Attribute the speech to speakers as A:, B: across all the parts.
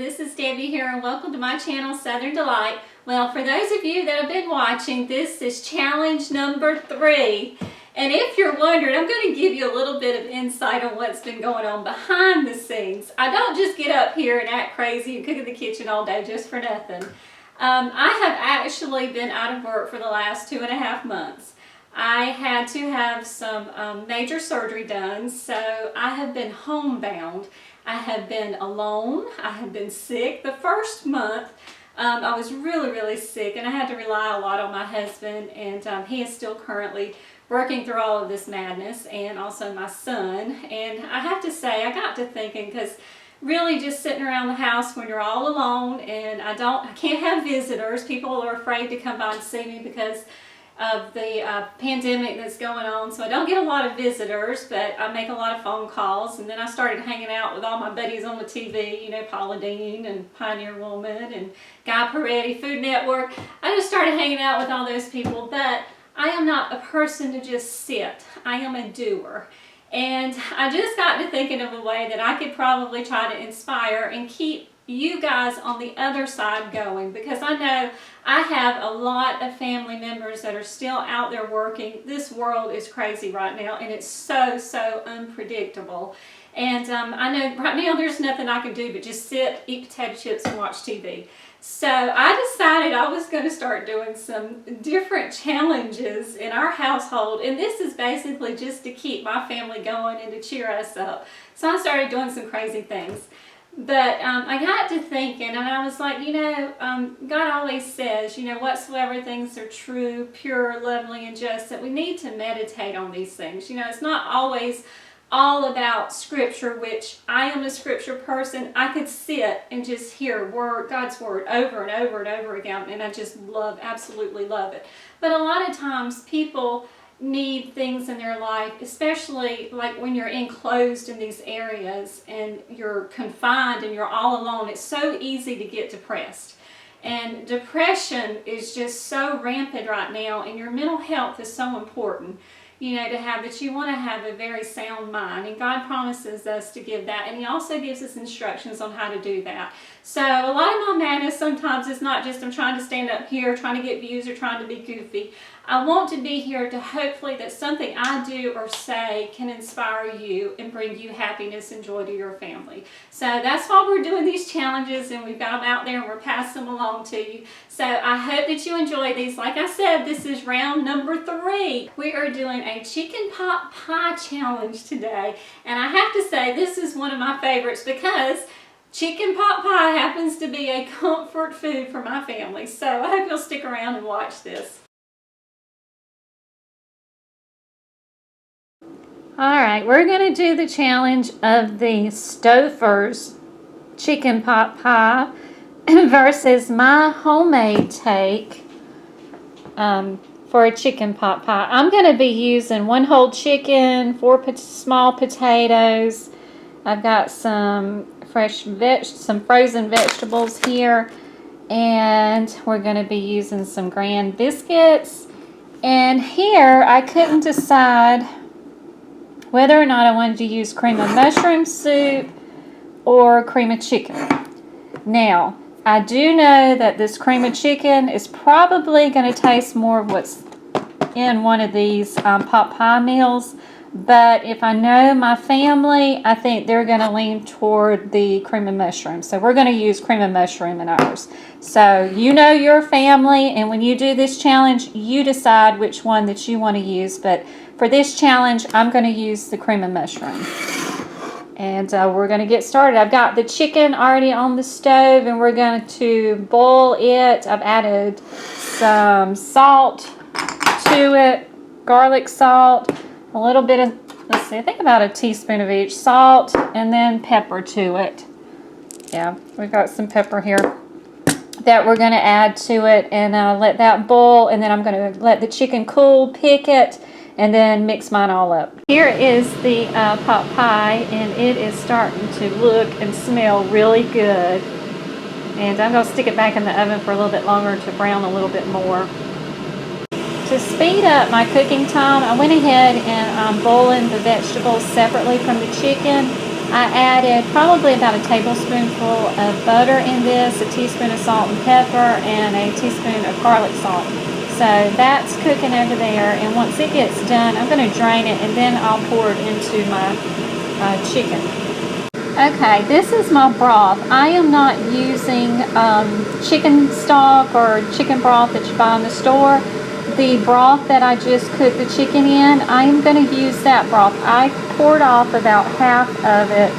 A: This is Debbie here and welcome to my channel Southern Delight. Well, for those of you that have been watching, this is challenge number 3. And if you're wondering, I'm going to give you a little bit of insight on what's been going on behind the scenes. I don't just get up here and act crazy and cook in the kitchen all day just for nothing. I have actually been out of work for the last 2.5 months. I had to have some major surgery done, so I have been homebound. I have been alone. I have been sick. The first month I was really sick, and I had to rely a lot on my husband, and he is still currently working through all of this madness, and also my son. And I have to say, I got to thinking, because really just sitting around the house when you're all alone, and I can't have visitors. People are afraid to come by and see me because of the pandemic that's going on, so I don't get a lot of visitors, but I make a lot of phone calls. And then I started hanging out with all my buddies on the TV, you know, Paula Dean and Pioneer Woman and Guy Peretti, Food Network. I just started hanging out with all those people, but I am not a person to just sit. I am a doer. And I just got to thinking of a way that I could probably try to inspire and keep you guys on the other side going, because I know I have a lot of family members that are still out there working. This world is crazy right now, and it's so unpredictable. And I know right now there's nothing I can do but just sit, eat potato chips, and watch TV. So I decided I was going to start doing some different challenges in our household, and this is basically just to keep my family going and to cheer us up. So I started doing some crazy things. But I got to thinking, and I was like, you know, God always says, you know, whatsoever things are true, pure, lovely, and just, that we need to meditate on these things. You know, it's not always all about scripture, which I am a scripture person. I could sit and just hear God's word over and over and over again, and I just absolutely love it. But a lot of times people need things in their life, especially like when you're enclosed in these areas and you're confined and you're all alone. It's so easy to get depressed, and depression is just so rampant right now, and your mental health is so important, you know, to have, that you want to have a very sound mind, and God promises us to give that, and He also gives us instructions on how to do that. So a lot of my madness sometimes is not just I'm trying to stand up here trying to get views or trying to be goofy. I want to be here to hopefully that something I do or say can inspire you and bring you happiness and joy to your family. So that's why we're doing these challenges, and we've got them out there and we're passing them along to you. So I hope that you enjoy these. Like I said, this is round number 3. We are doing a chicken pot pie challenge today, and I have to say this is one of my favorites because chicken pot pie happens to be a comfort food for my family. So I hope you'll stick around and watch this. Alright, we're going to do the challenge of the Stouffer's chicken pot pie versus my homemade take for a chicken pot pie. I'm going to be using 1 whole chicken, 4 small potatoes. I've got some some frozen vegetables here, and we're going to be using some grand biscuits. And here I couldn't decide whether or not I wanted to use cream of mushroom soup or cream of chicken. Now, I do know that this cream of chicken is probably going to taste more of what's in one of these pot pie meals, but if I know my family, I think they're going to lean toward the cream of mushroom. So we're going to use cream of mushroom in ours. So you know your family, and when you do this challenge, you decide which one that you want to use. But for this challenge, I'm going to use the cream of mushroom. And we're going to get started. I've got the chicken already on the stove, and we're going to boil it. I've added some salt to it, garlic salt, a little bit of, let's see, I think about a teaspoon of each, salt, and then pepper to it. Yeah, we've got some pepper here that we're going to add to it, and let that boil, and then I'm going to let the chicken cool, pick it, and then mix mine all up. Here is the pot pie, and it is starting to look and smell really good. And I'm going to stick it back in the oven for a little bit longer to brown a little bit more. To speed up my cooking time, I went ahead and I'm boiling the vegetables separately from the chicken. I added probably about a tablespoonful of butter in this, a teaspoon of salt and pepper, and a teaspoon of garlic salt. So that's cooking over there, and once it gets done, I'm going to drain it, and then I'll pour it into my chicken. Okay, this is my broth. I am not using chicken stock or chicken broth that you buy in the store. The broth that I just cooked the chicken in, I am going to use that broth. I poured off about half of it.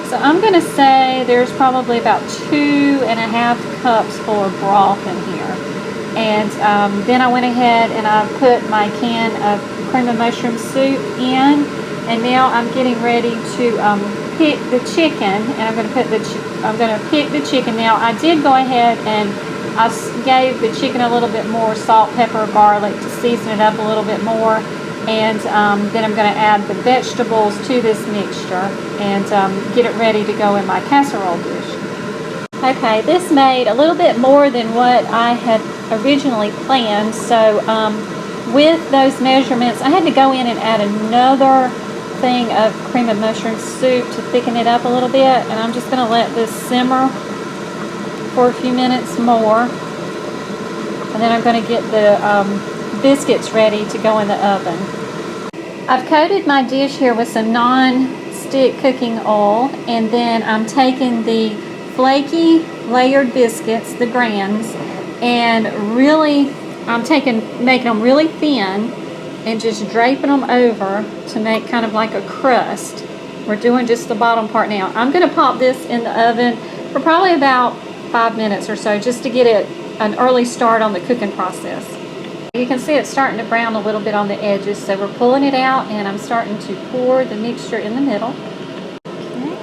A: So I'm going to say there's probably about 2.5 cups full of broth in here. And then I went ahead and I put my can of cream of mushroom soup in. And now I'm getting ready to pick the chicken, and I'm going to pick the chicken. Now I did go ahead and I gave the chicken a little bit more salt, pepper, garlic to season it up a little bit more, and then I'm going to add the vegetables to this mixture and get it ready to go in my casserole dish. Okay, this made a little bit more than what I had originally planned, so with those measurements I had to go in and add another thing of cream of mushroom soup to thicken it up a little bit, and I'm just going to let this simmer for a few minutes more, and then I'm going to get the biscuits ready to go in the oven. I've coated my dish here with some non-stick cooking oil, and then I'm taking the flaky layered biscuits, the grands, and really I'm making them really thin and just draping them over to make kind of like a crust. We're doing just the bottom part now. I'm going to pop this in the oven for probably about 5 minutes or so, just to get it an early start on the cooking process. You can see it's starting to brown a little bit on the edges, so we're pulling it out, and I'm starting to pour the mixture in the middle. Okay.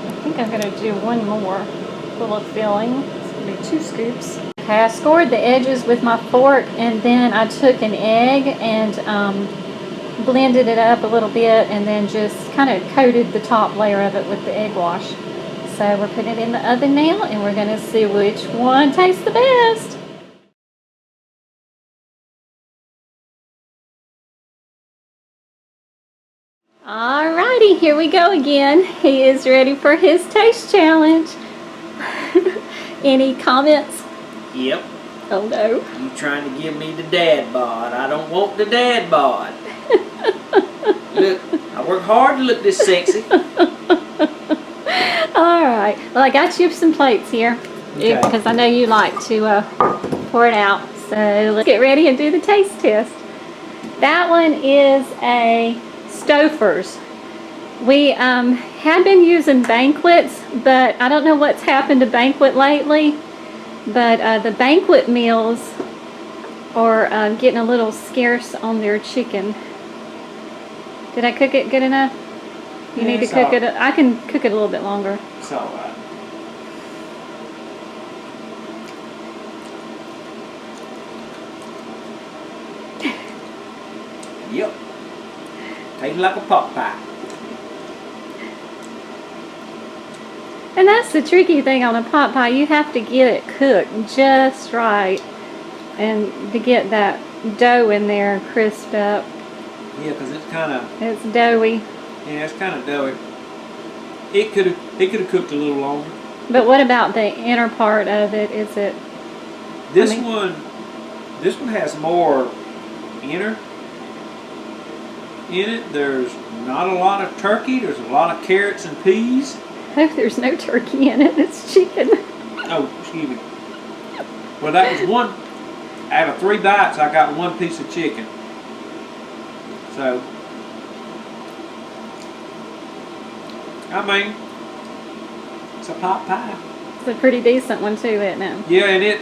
A: I think I'm going to do one more full of filling. It's going to be 2 scoops. Okay, I scored the edges with my fork, and then I took an egg and blended it up a little bit, and then just kind of coated the top layer of it with the egg wash. So we're putting it in the oven now, and we're going to see which one tastes the best. Alrighty, here we go again. He is ready for his taste challenge. Any comments?
B: Yep.
A: Oh no.
B: You trying to give me the dad bod. I don't want the dad bod. Look, I work hard to look this sexy.
A: Alright, well I got you some plates here,
B: Okay.
A: because I know you like to pour it out. So let's get ready and do the taste test. That one is a Stouffer's. We had been using Banquets, but I don't know what's happened to Banquet lately. But the Banquet meals are getting a little scarce on their chicken. Did I cook it good enough? You need to cook it. I can cook it a little bit longer.
B: It's all right. Yep. Tastes like a pot pie.
A: And that's the tricky thing on a pot pie. You have to get it cooked just right, and to get that dough in there crisped up.
B: Yeah, because it's kind of...
A: It's doughy.
B: Yeah, it's kind of doughy. It could have cooked a little longer.
A: But what about the inner part of it? Is it...
B: This one has more inner in it. There's not a lot of turkey. There's a lot of carrots and peas.
A: Oh, there's no turkey in it. It's chicken.
B: Oh, excuse me. Well, that was one. Out of 3 bites, I got 1 piece of chicken. So, I mean, it's a pot pie.
A: It's a pretty decent one too, isn't it?
B: Yeah, and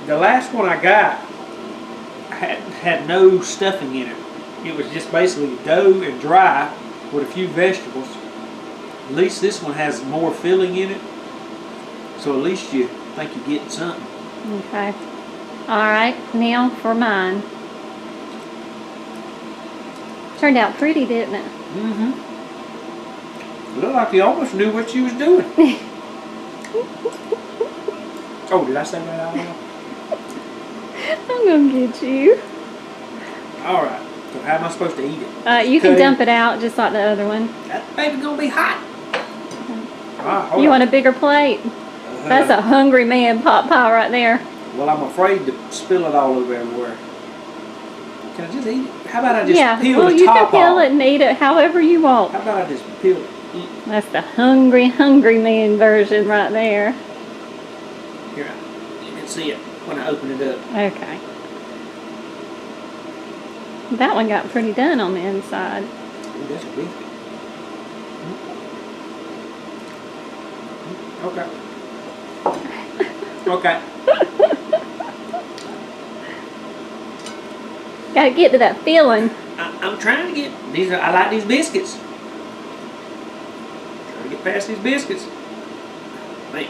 B: the last one I got had no stuffing in it. It was just basically dough and dry with a few vegetables. At least this one has more filling in it, so at least you think you're getting something.
A: Okay. Alright, now for mine. Turned out pretty, didn't it?
B: Mm-hmm. Looked like you almost knew what you was doing. Oh, did I say that out loud?
A: I'm gonna get you.
B: Alright. So how am I supposed to eat it?
A: You can
B: Cut
A: dump it out just like the other one.
B: That baby's gonna be hot. Hold
A: You
B: on.
A: want a bigger plate? That's a hungry man pot pie right there.
B: Well, I'm afraid to spill it all over everywhere. Can I just eat it? How about I just peel
A: well,
B: the
A: you
B: top
A: can peel
B: off?
A: it and eat it however you want.
B: How about I just peel it?
A: That's the hungry man version right there.
B: Here, you can see it when I open it up.
A: Okay. That one got pretty done on the inside.
B: Ooh, that's a biscuit. Okay. Okay.
A: Gotta get to that feeling.
B: I'm trying to get these. I like these biscuits. Trying to get past these biscuits. Man.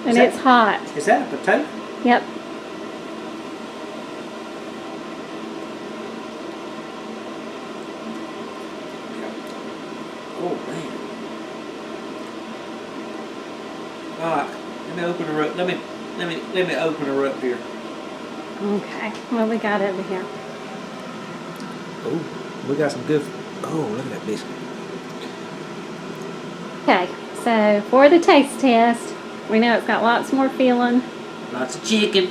A: And it's hot.
B: Is that a potato?
A: Yep.
B: Oh man. All right. Let me open her up. Let me open her up here.
A: Okay. What we got over here?
B: Oh, we got some good. Oh, look at that biscuit.
A: Okay. So for the taste test, we know it's got lots more filling.
B: Lots of chicken.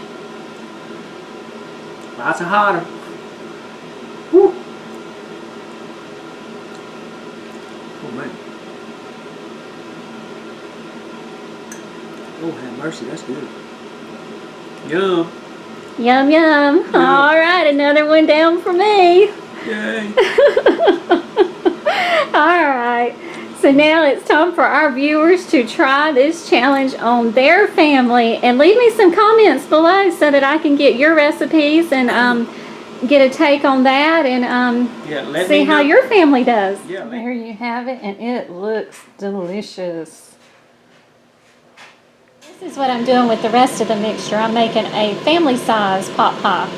B: Lots of hotter. Woo. Oh man. Oh, have mercy, that's good. Yum.
A: Yum, yum. All right, another one down for me.
B: Yay.
A: All right. So now it's time for our viewers to try this challenge on their family, and leave me some comments below so that I can get your recipes and get a take on that and see how your family does.
B: Yeah,
A: there you have it, and it looks delicious. This is what I'm doing with the rest of the mixture. I'm making a family size pot pie.